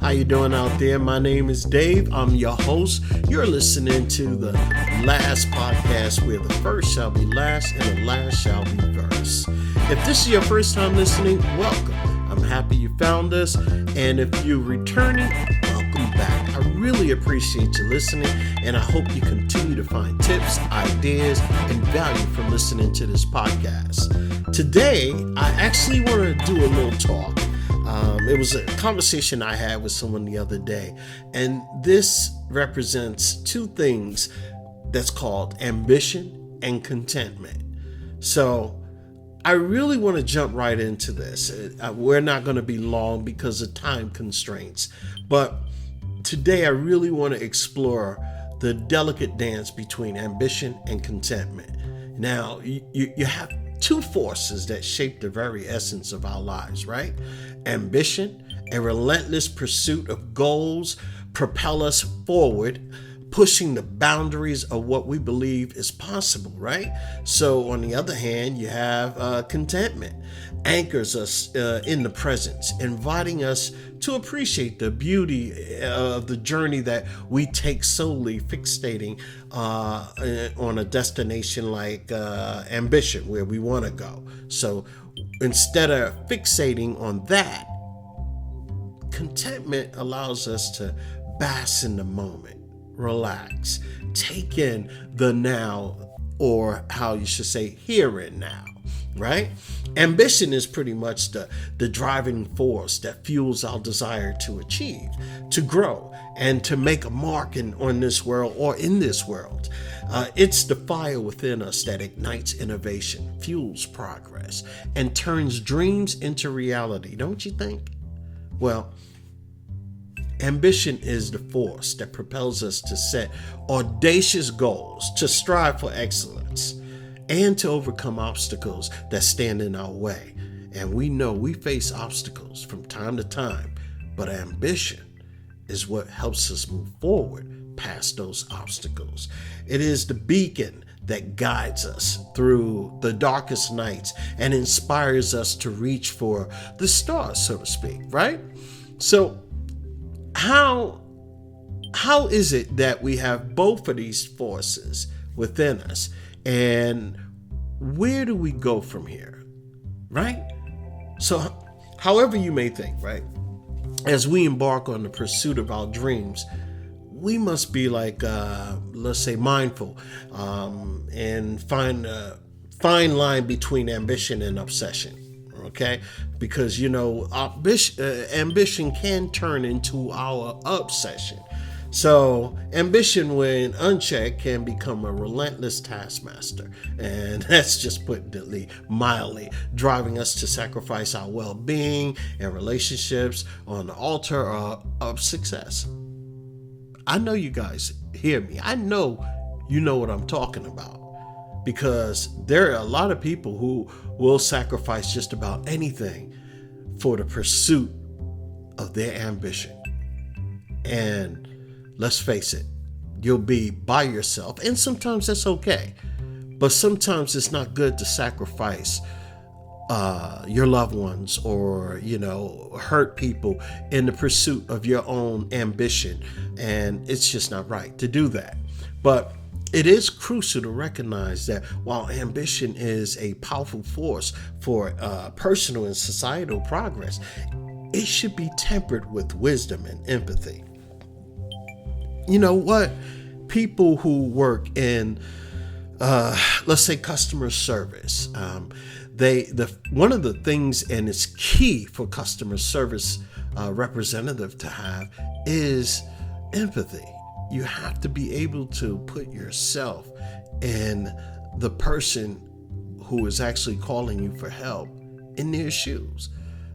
How you doing out there? My name is Dave. I'm your host. You're listening to the last podcast where the first shall be last and the last shall be first. If this is your first time listening, welcome. I'm happy you found us. And if you're returning, welcome back. I really appreciate you listening, and I hope you continue to find tips, ideas, and value from listening to this podcast. Today, I actually want to do a little talk. It was a conversation I had with someone the other day, and this represents two things that's called ambition and contentment. So I really want to jump right into this. We're not going to be long because of time constraints, but today I really want to explore the delicate dance between ambition and contentment. Now, you have two forces that shape the very essence of our lives, right? Ambition, a relentless pursuit of goals, propel us forward, pushing the boundaries of what we believe is possible, right? So on the other hand, you have contentment, anchors us in the presence, inviting us to appreciate the beauty of the journey that we take solely fixating on a destination like ambition, where we want to go. So instead of fixating on that, contentment allows us to bask in the moment, relax, take in the now, or how you should say here and now, right? Ambition is pretty much the driving force that fuels our desire to achieve, to grow, and to make a mark on this world or in this world. It's the fire within us that ignites innovation, fuels progress, and turns dreams into reality, don't you think? Well, ambition is the force that propels us to set audacious goals, to strive for excellence, and to overcome obstacles that stand in our way. And we know we face obstacles from time to time, but ambition is what helps us move forward past those obstacles. It is the beacon that guides us through the darkest nights and inspires us to reach for the stars, so to speak, right? So how is it that we have both of these forces within us, and where do we go from here, right? So however you may think, right, as we embark on the pursuit of our dreams, we must be like, let's say, mindful and find a fine line between ambition and obsession. Okay, because ambition can turn into our obsession. So ambition, when unchecked, can become a relentless taskmaster, and that's just putting it mildly, driving us to sacrifice our well-being and relationships on the altar of success. I know you guys hear me. I know you know what I'm talking about. Because there are a lot of people who will sacrifice just about anything for the pursuit of their ambition. And let's face it, you'll be by yourself, and sometimes that's okay. But sometimes it's not good to sacrifice your loved ones or, hurt people in the pursuit of your own ambition. And it's just not right to do that. But it is crucial to recognize that while ambition is a powerful force for personal and societal progress, it should be tempered with wisdom and empathy. You know what? People who work in, let's say, customer service, one of the things, and it's key for customer service representative to have, is empathy. You have to be able to put yourself in the person who is actually calling you for help in their shoes.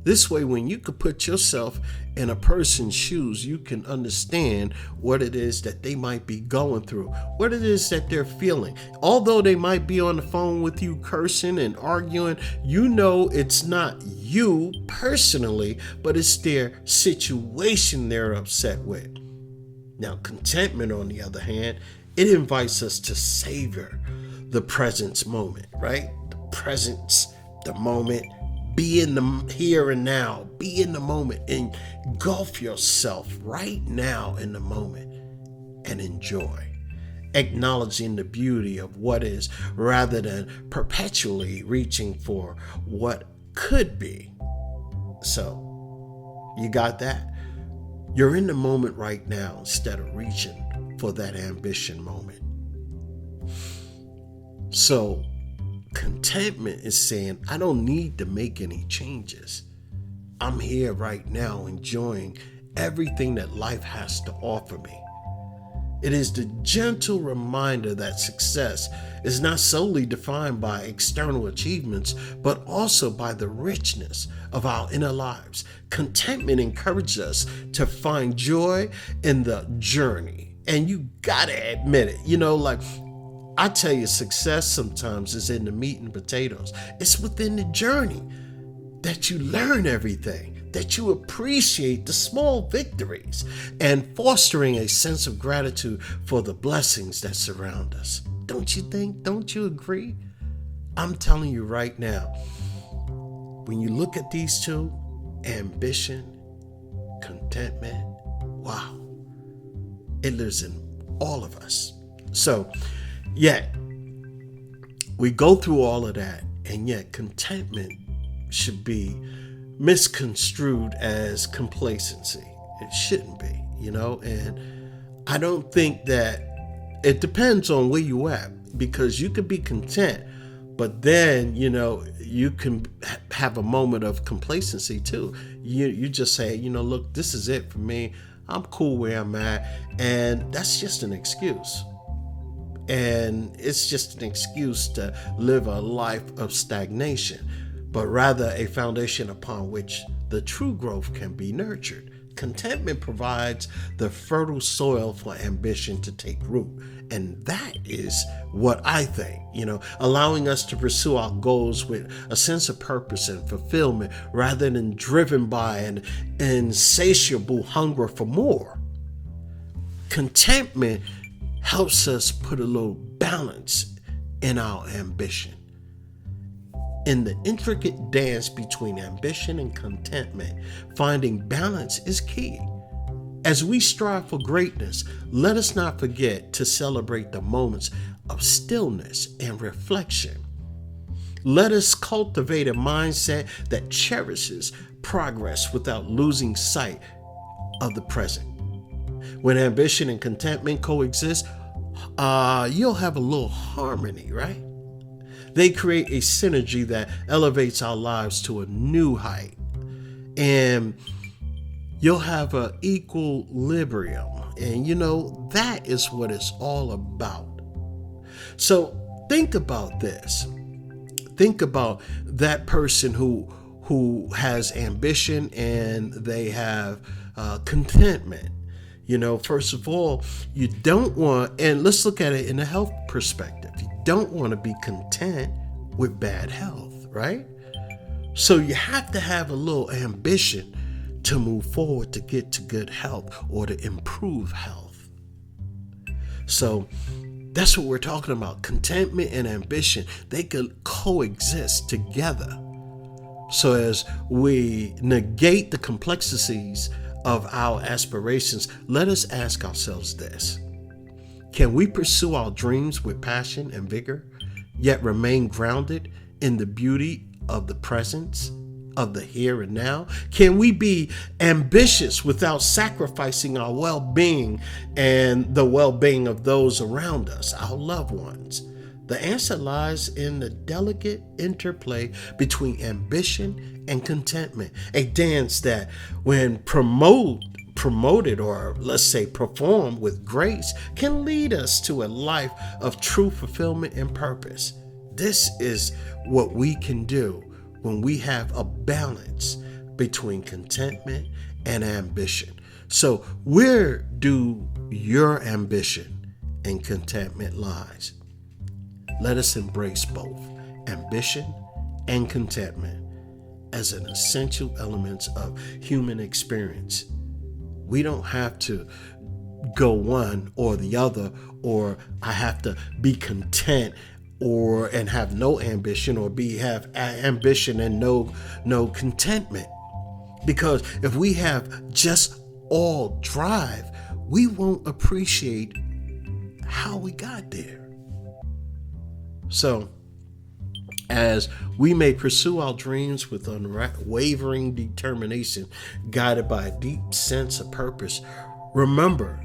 This way, when you could put yourself in a person's shoes, you can understand what it is that they might be going through, what it is that they're feeling. Although they might be on the phone with you cursing and arguing, it's not you personally, but it's their situation they're upset with. Now, contentment, on the other hand, it invites us to savor the presence moment, right? The presence, the moment, Be in the here and now. Be in the moment. Engulf yourself right now in the moment and enjoy. Acknowledging the beauty of what is rather than perpetually reaching for what could be. So, you got that? You're in the moment right now instead of reaching for that ambition moment. So, contentment is saying, I don't need to make any changes. I'm here right now enjoying everything that life has to offer me. It is the gentle reminder that success is not solely defined by external achievements, but also by the richness of our inner lives. Contentment encourages us to find joy in the journey. And you gotta admit it. I tell you, success sometimes is in the meat and potatoes. It's within the journey that you learn everything, that you appreciate the small victories, and fostering a sense of gratitude for the blessings that surround us. Don't you think? Don't you agree? I'm telling you right now, when you look at these two, ambition, contentment, wow, it lives in all of us. So, yet, we go through all of that, and yet contentment should be misconstrued as complacency. It shouldn't be, and I don't think that it depends on where you at, because you could be content, but then, you can have a moment of complacency too. You just say, look, this is it for me. I'm cool where I'm at. And that's just an excuse. And it's just an excuse to live a life of stagnation, but rather a foundation upon which the true growth can be nurtured. Contentment provides the fertile soil for ambition to take root. And that is what I think, allowing us to pursue our goals with a sense of purpose and fulfillment rather than driven by an insatiable hunger for more. Contentment helps us put a little balance in our ambition. In the intricate dance between ambition and contentment, finding balance is key. As we strive for greatness, let us not forget to celebrate the moments of stillness and reflection. Let us cultivate a mindset that cherishes progress without losing sight of the present. When ambition and contentment coexist, you'll have a little harmony, right? They create a synergy that elevates our lives to a new height. And you'll have an equilibrium. And that is what it's all about. So think about this. Think about that person who has ambition and they have contentment. First of all, you don't want, and let's look at it in a health perspective. You don't want to be content with bad health, right? So you have to have a little ambition to move forward to get to good health or to improve health. So that's what we're talking about. Contentment and ambition, they could coexist together. So as we negate the complexities of our aspirations, let us ask ourselves this. Can we pursue our dreams with passion and vigor, yet remain grounded in the beauty of the presence of the here and now? Can we be ambitious without sacrificing our well-being and the well-being of those around us, our loved ones? The answer lies in the delicate interplay between ambition and contentment, a dance that, when promoted or let's say performed with grace, can lead us to a life of true fulfillment and purpose. This is what we can do when we have a balance between contentment and ambition. So where do your ambition and contentment lies? Let us embrace both ambition and contentment as an essential elements of human experience. We don't have to go one or the other, or I have to be content or and have no ambition, or have ambition and no contentment. Because if we have just all drive, we won't appreciate how we got there. So, as we may pursue our dreams with unwavering determination, guided by a deep sense of purpose, remember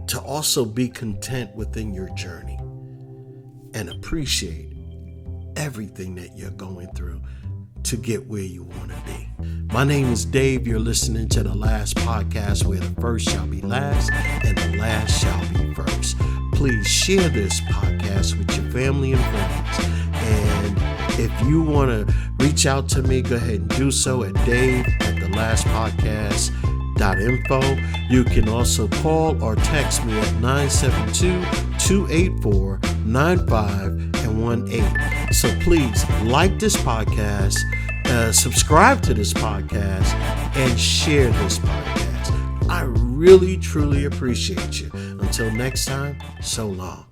to also be content within your journey and appreciate everything that you're going through to get where you want to be. My name is Dave. You're listening to the last podcast where the first shall be last and the last shall be first. Please share this podcast with your family and friends. And if you want to reach out to me, go ahead and do so at dave@thelastpodcast.info. You can also call or text me at 972-284-9518. So please like this podcast, subscribe to this podcast, and share this podcast. I really, truly appreciate you. Until next time, so long.